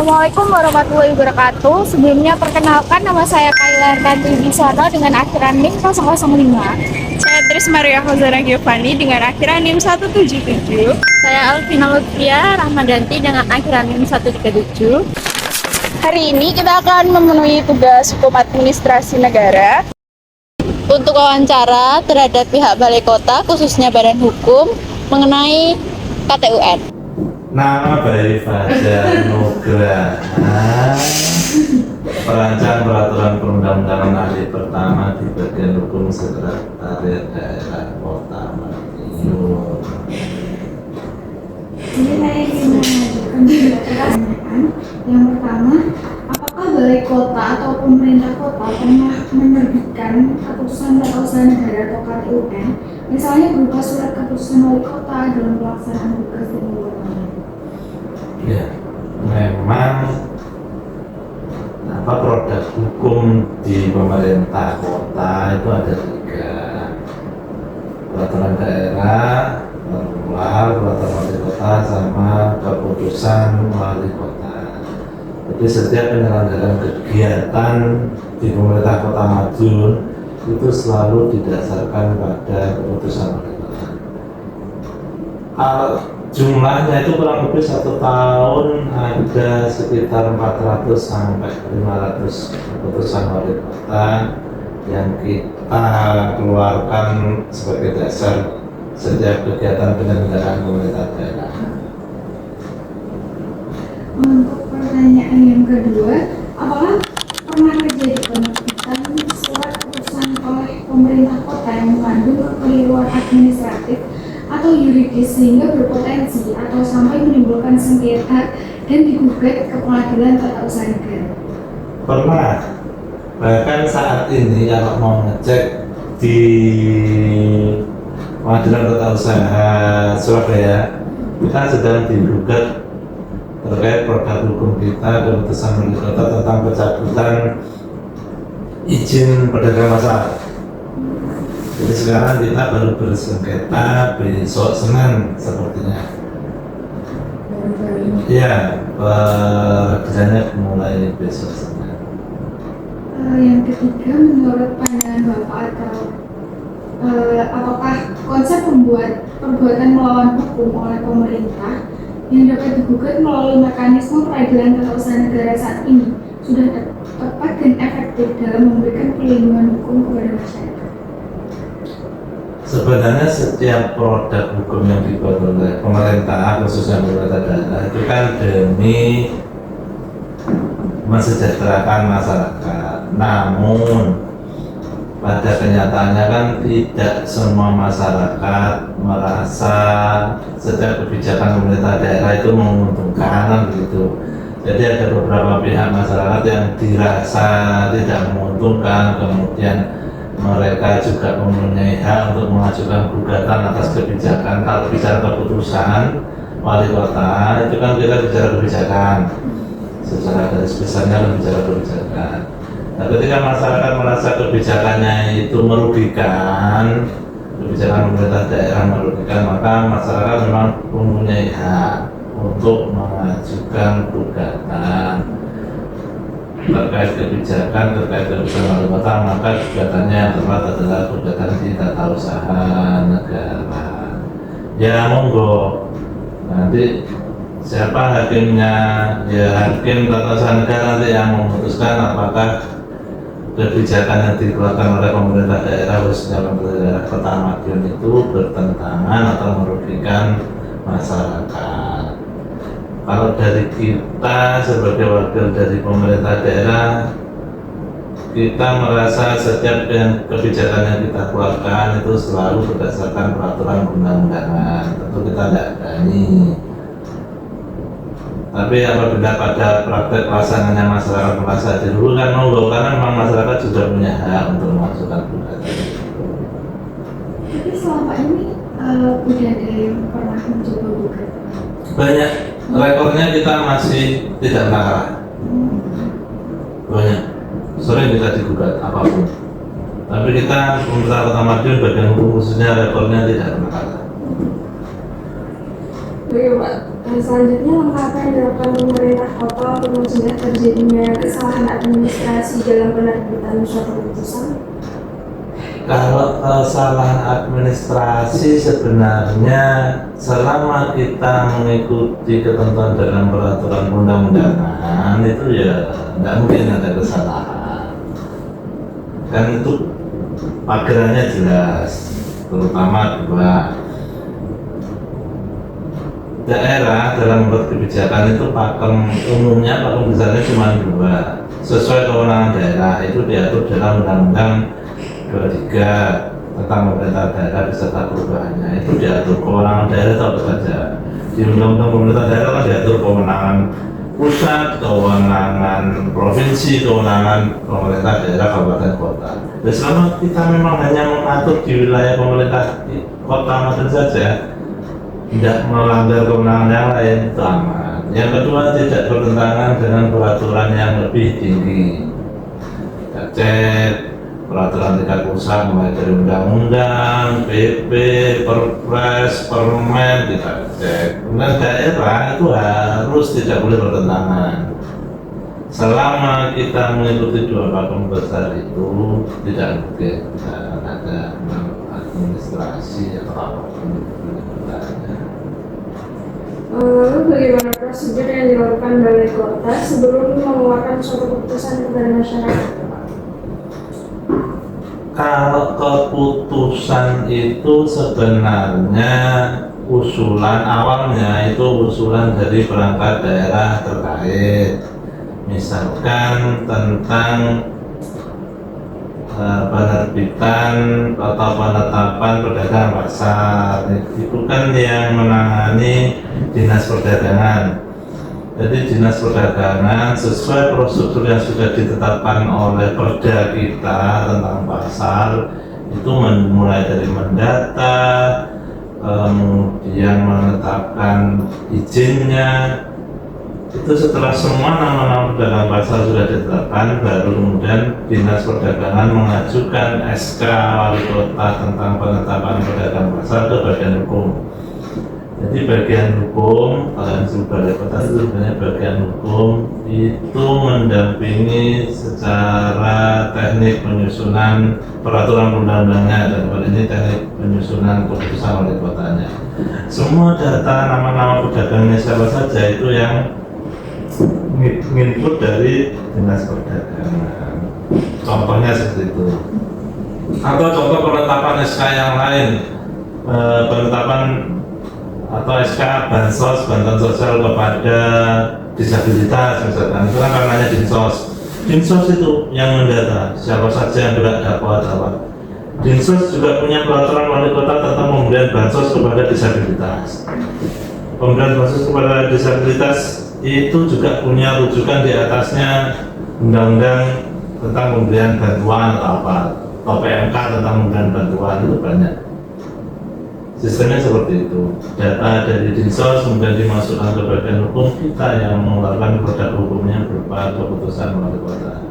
Assalamualaikum warahmatullahi wabarakatuh. Sebelumnya perkenalkan, nama saya Kailar Tanti Bisono dengan akhiran NIM 005. Saya Tris Maria Hozara Giovanni dengan akhiran NIM 177. Saya Alvina Lutfia Rahmadanti dengan akhiran NIM 137. Hari ini kita akan memenuhi tugas hukum administrasi negara Untuk wawancara terhadap pihak Balai Kota, khususnya Badan Hukum, mengenai KTUN. Nama baik Fajar Nugraha, perancang peraturan perundang-undangan ahli pertama di bagian hukum sekretariat daerah Kota Madiun. Jadi saya ingin mengajukan beberapa pertanyaan. Yang pertama, apakah Balai Kota atau pemerintah kota pernah menerbitkan keputusan tata usaha negara atau KTUN, misalnya berupa surat keputusan wali kota dalam pelaksanaan tugas di ibu kota? Ya, memang produk hukum di pemerintah kota itu ada 3: peraturan daerah, peraturan wali kota, sama keputusan wali kota. Jadi setiap penyelenggaraan kegiatan di pemerintah Kota Madiun itu selalu didasarkan pada keputusan wali kota. Jumlahnya itu kurang lebih 1 tahun ada sekitar 400 sampai 500 keputusan wali kota yang kita keluarkan sebagai dasar setiap kegiatan penyelenggaraan pemerintah daerah. Untuk pertanyaan yang kedua, apakah pernah terjadi penerbitan surat keputusan oleh pemerintah kota yang mengandung kekeliruan administratif atau yuridis sehingga berpotensi atau sampai menimbulkan sengketa dan digugat ke pengadilan tata usaha negara? Pernah, bahkan saat ini kalau mau ngecek di pengadilan tata usaha Surabaya, kita sedang digugat terkait produk hukum kita keputusan wali kota tentang pencabutan izin pedagang masyarakat. Jadi sekarang kita baru bersengketa besok Senin sepertinya. Ya, peradilannya mulai besok Senin. Yang ketiga, menurut pandangan Bapak apakah konsep membuat perbuatan melawan hukum oleh pemerintah yang dapat digugat melalui mekanisme peradilan tata usaha negara saat ini sudah tepat dan efektif dalam memberikan perlindungan hukum kepada masyarakat? Sebenarnya setiap produk hukum yang dibuat oleh pemerintah, khususnya pemerintah daerah, itu kan demi mensejahterakan masyarakat. Namun pada kenyataannya kan tidak semua masyarakat merasa setiap kebijakan pemerintah daerah itu menguntungkan, kan begitu. Jadi ada beberapa pihak masyarakat yang dirasa tidak menguntungkan, kemudian mereka juga mempunyai hak untuk mengajukan gugatan atas kebijakan. Kalau bicara keputusan wali kota itu kan kita bicara kebijakan, secara garis besarnya kan bicara kebijakan. Nah, ketika masyarakat merasa kebijakannya itu merugikan, kebijakan pemerintah daerah merugikan, maka masyarakat memang mempunyai hak untuk mengajukan gugatan terkait kebijakan, terkait keputusan wali kota. Maka gugatannya yang tepat adalah gugatan di tata usaha negara. Ya monggo, nanti siapa hakimnya, ya hakim tata usaha negara nanti yang memutuskan apakah kebijakan yang dikeluarkan oleh pemerintah daerah, khususnya pemerintah daerah Kota Madiun itu bertentangan atau merugikan masyarakat. Kalau dari kita sebagai wakil dari pemerintah daerah, kita merasa setiap kebijakan yang kita keluarkan itu selalu berdasarkan peraturan undang-undangan. Tentu kita tidak berani. Tapi apabila pada praktek pelaksananya masyarakat merasa dirugikan, monggo, karena memang masyarakat juga punya hak untuk memasukkan gugatan. Tapi selama ini udah ada yang pernah mencoba gugat? Banyak, rekornya kita masih tidak pernah kalah. Banyak, sering kita digugat apapun. Tapi kita pemerintah Kota Madiun bagian hukum khususnya rekornya tidak pernah kalah. Baik Pak. Selanjutnya, langkah apa yang dilakukan pemerintah kota untuk mencegah terjadinya kesalahan administrasi dalam penerbitan suatu keputusan? Kalau kesalahan administrasi sebenarnya selama kita mengikuti ketentuan dalam peraturan undang-undangan itu ya tidak mungkin ada kesalahan. Kan itu pagerannya jelas, terutama dua daerah dalam membuat kebijakan itu umumnya pakem besarnya cuma dua, sesuai kewenangan daerah itu diatur dalam Undang-Undang 23 tentang pemerintah daerah beserta perubahannya. Itu diatur kewenangan daerah itu apa saja. Di Undang-Undang pemerintah daerah kan diatur kewenangan pusat, kewenangan provinsi, kewenangan pemerintah daerah, kabupaten, kota. Dan selama kita memang hanya mengatur di wilayah pemerintah di kota Medan saja, tidak melanggar kewenangan yang lain, itu aman. Yang kedua, tidak bertentangan dengan peraturan yang lebih tinggi. Kita cek peraturan tingkat pusat mulai dari undang-undang, PP, Perpres, Permen, kita cek. Kemudian daerah itu harus tidak boleh bertentangan. Selama kita mengikuti dua pakem besar itu, tidak mungkin ada administrasi atau apapun benarnya. Lalu bagaimana prosedur yang dilakukan Balai Kota sebelum mengeluarkan suatu keputusan kepada masyarakat? Kalau keputusan itu sebenarnya awalnya itu usulan dari perangkat daerah terkait, misalkan tentang penerbitan atau penetapan pedagang pasar, itu kan yang menangani Dinas Perdagangan. Jadi Dinas Perdagangan sesuai prosedur yang sudah ditetapkan oleh Perda kita tentang pasar itu mulai dari mendata, kemudian menetapkan izinnya. Itu setelah semua nama-nama pedagang pasar sudah ditetapkan, baru kemudian Dinas Perdagangan mengajukan SK Wali Kota tentang penetapan pedagang pasar ke bagian hukum. Jadi bagian hukum, kalian Balai Kota itu sebenarnya bagian hukum itu mendampingi secara teknik penyusunan peraturan undang-undangnya, dan kali ini teknik penyusunan keputusan wali kotanya. Semua data nama-nama pedagangnya siapa saja itu yang input dari Dinas Perdagangan. Contohnya seperti itu. Atau contoh penetapan SK yang lain, penetapan atau SK bansos, bantuan sosial kepada disabilitas misalkan, itu kan ranahnya Dinsos. Dinsos itu yang mendata siapa saja yang berhak dapat. Dinsos juga punya peraturan wali kota tentang pemberian bansos kepada disabilitas. Pemberian bansos kepada disabilitas itu juga punya rujukan di atasnya Undang-Undang tentang pemberian bantuan atau PMK tentang pemberian bantuan, itu banyak. Sistemnya seperti itu. Data dari Dinsos kemudian dimasukkan ke bagian hukum kita yang mengeluarkan produk hukumnya berupa keputusan wali kota.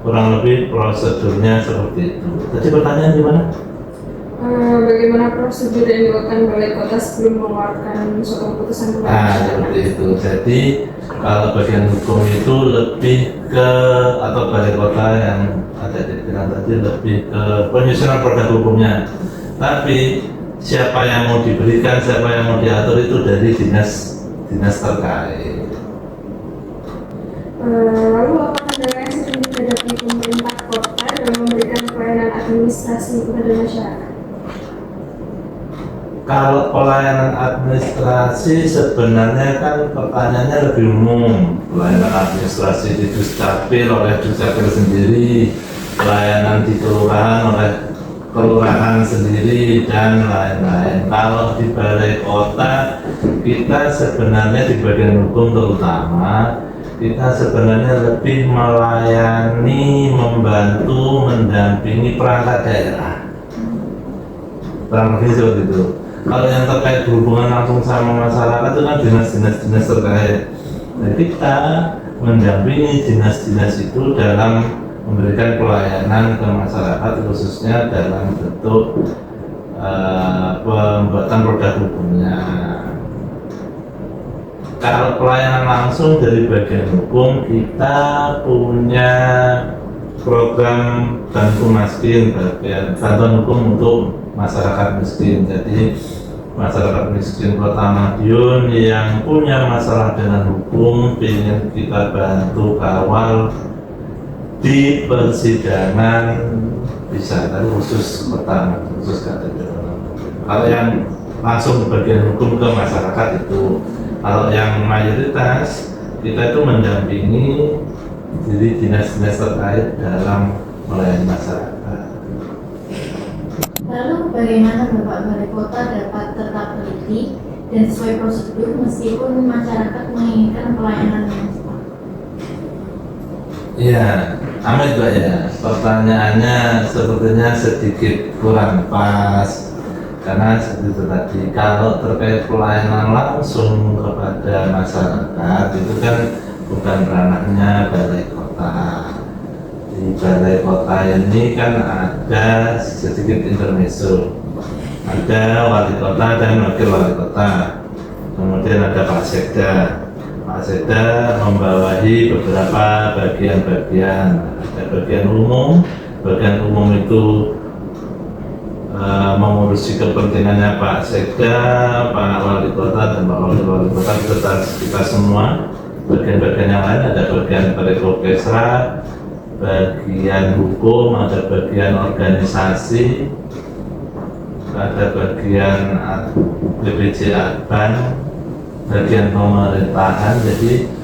Kurang lebih prosedurnya seperti itu. Tadi pertanyaan gimana? Bagaimana prosedur yang dilakukan Balai Kota sebelum mengeluarkan suatu keputusan kepada masyarakat? Seperti itu. Jadi kalau bagian hukum itu lebih ke, atau Balai Kota yang ada dibilang tadi lebih ke penyusunan produk hukumnya. Tapi siapa yang mau diberikan, siapa yang mau diatur itu dari dinas terkait. Lalu apa kendala yang sering dihadapi pemerintah kota dalam memberikan pelayanan administrasi kepada masyarakat? Kalau pelayanan administrasi sebenarnya kan pertanyaannya lebih umum. Pelayanan administrasi di Dukcapil oleh Dukcapil sendiri, pelayanan di kelurahan oleh kelurahan sendiri, dan lain-lain. Kalau di Balai Kota, kita sebenarnya di bagian hukum terutama, kita sebenarnya lebih melayani, membantu, mendampingi perangkat daerah. Kurang lebih seperti itu. Kalau yang terkait berhubungan langsung sama masyarakat itu kan dinas-dinas terkait. Nah, kita mendampingi dinas-dinas itu dalam memberikan pelayanan ke masyarakat, khususnya dalam bentuk pembuatan produk hukumnya. kalau pelayanan langsung dari bagian hukum, kita punya program bantu miskin, bagian bantuan hukum untuk masyarakat miskin. Jadi masyarakat miskin Kota Madiun yang punya masalah dengan hukum ingin kita bantu kawal di persidangan bisa, tapi khusus Kota Madiun, khusus katedral. Kalau yang langsung bagian hukum ke masyarakat itu, kalau yang mayoritas kita itu mendampingi jadi dinas-dinas terkait dalam melayani masyarakat. Lalu bagaimana Bapak Balai Kota dapat tetap teliti dan sesuai prosedur meskipun masyarakat menginginkan pelayanan yang cepat? Iya, amin Mbak ya. Pertanyaannya sepertinya sedikit kurang pas. Karena seperti itu tadi, kalau terkait pelayanan langsung kepada masyarakat itu kan bukan ranahnya Balai Kota. Di Balai Kota ini kan ada sedikit intermezzo, ada wali kota dan wakil wali kota, kemudian ada Pak Sekda. Pak Sekda membawahi beberapa bagian-bagian, ada bagian umum itu mengurusi kepentingannya Pak Sekda, Pak Wali Kota dan Pak Wali Kota beserta kita semua. Bagian-bagian yang lain ada bagian Parekrokesra, bagian hukum, ada bagian organisasi, ada bagian BPJ Adban, bagian pemerintahan. Jadi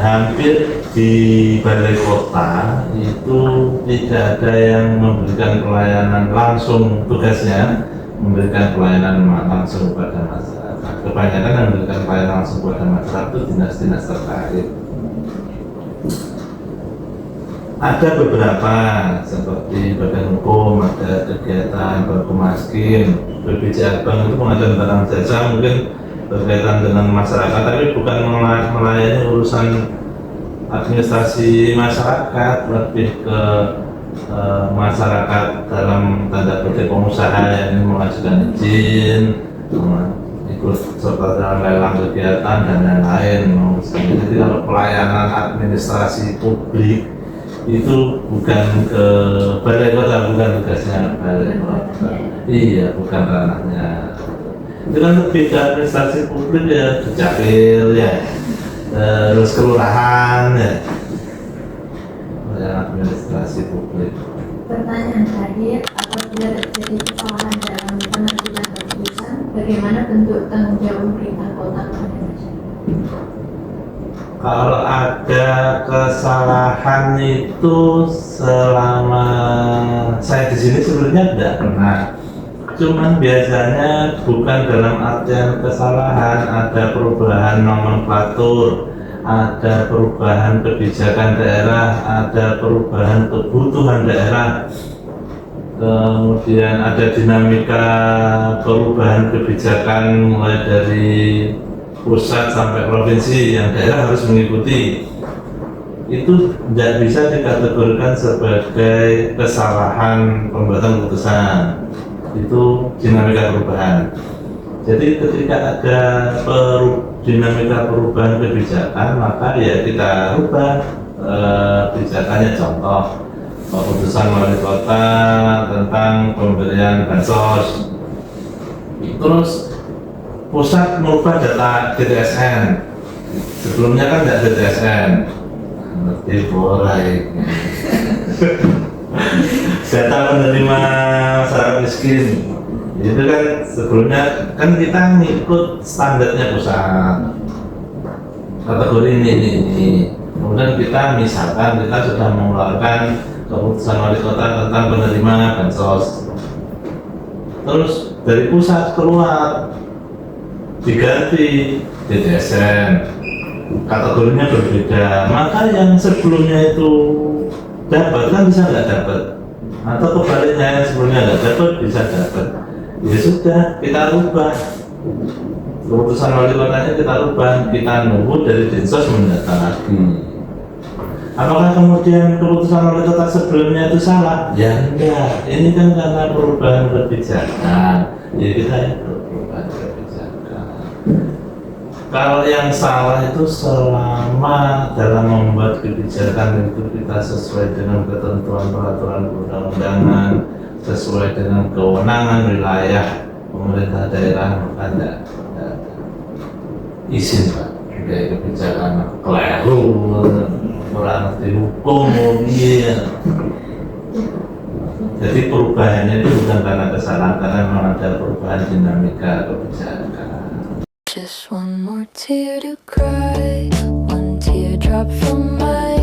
hampir di Balai Kota itu tidak ada yang memberikan pelayanan langsung, tugasnya memberikan pelayanan langsung kepada masyarakat. Kebanyakan yang memberikan pelayanan langsung kepada masyarakat itu dinas-dinas terkait. Ada beberapa seperti bagian hukum, ada kegiatan bantu miskin, BPJ Adban itu pengadaan barang jasa mungkin berkaitan dengan masyarakat, tapi bukan melayani urusan administrasi masyarakat, lebih ke masyarakat dalam tanda petik pengusaha yang ingin mengajukan izin, ikut serta dalam lelang kegiatan dan lain-lain. Jadi kalau pelayanan administrasi publik itu bukan ke Balai Kota, bukan tugasnya Balai Kota. Iya, bukan ranahnya. Itu kan lebih ke administrasi publik ya, Dukcapil ya, terus kelurahan ya, administrasi publik. Pertanyaan terakhir, apabila terjadi kesalahan dalam penerbitan keputusan, bagaimana bentuk tanggung jawab pemerintah kota kepada masyarakat? Kalau ada kesalahan itu selama saya di sini sebenarnya tidak pernah. Cuman biasanya bukan dalam artian kesalahan, ada perubahan nomenklatur, ada perubahan kebijakan daerah, ada perubahan kebutuhan daerah, kemudian ada dinamika perubahan kebijakan mulai dari pusat sampai provinsi yang daerah harus mengikuti. Itu tidak bisa dikategorikan sebagai kesalahan pembuatan keputusan. Itu dinamika perubahan. Jadi ketika ada dinamika perubahan kebijakan, maka ya kita rubah kebijakannya. Contoh keputusan wali kota tentang pemberian bansos, terus pusat merubah data DTSN. Sebelumnya kan tidak DTSN, ngerti borai. Data penerima masyarakat miskin itu kan sebelumnya kan kita ngikut standarnya pusat, kategori ini. Kemudian kita misalkan kita sudah mengeluarkan keputusan wali kota tentang penerima bansos, terus dari pusat keluar diganti DTSN, kategorinya berbeda, maka yang sebelumnya itu dapat kan bisa nggak dapat, atau kebaliknya yang sebelumnya nggak dapat bisa dapat. Ya sudah, kita rubah keputusan wali kotanya, kita rubah, kita nunggu dari Dinsos mendata lagi. Apakah kemudian keputusan wali kota sebelumnya itu salah? Ya enggak, ini kan karena perubahan kebijakan, ya kita ikut perubahan kebijakan. Kalau yang salah itu selama dalam membuat kebijakan itu kita sesuai dengan ketentuan peraturan perundang-undangan, sesuai dengan kewenangan wilayah pemerintah daerah, maka tidak ada izin Pak. Kayak kebijakan keliru, kurang ngerti hukum, iya. Jadi perubahannya itu bukan karena kesalahan, karena memang ada perubahan dinamika kebijakan. Just one more tear to cry, one teardrop from my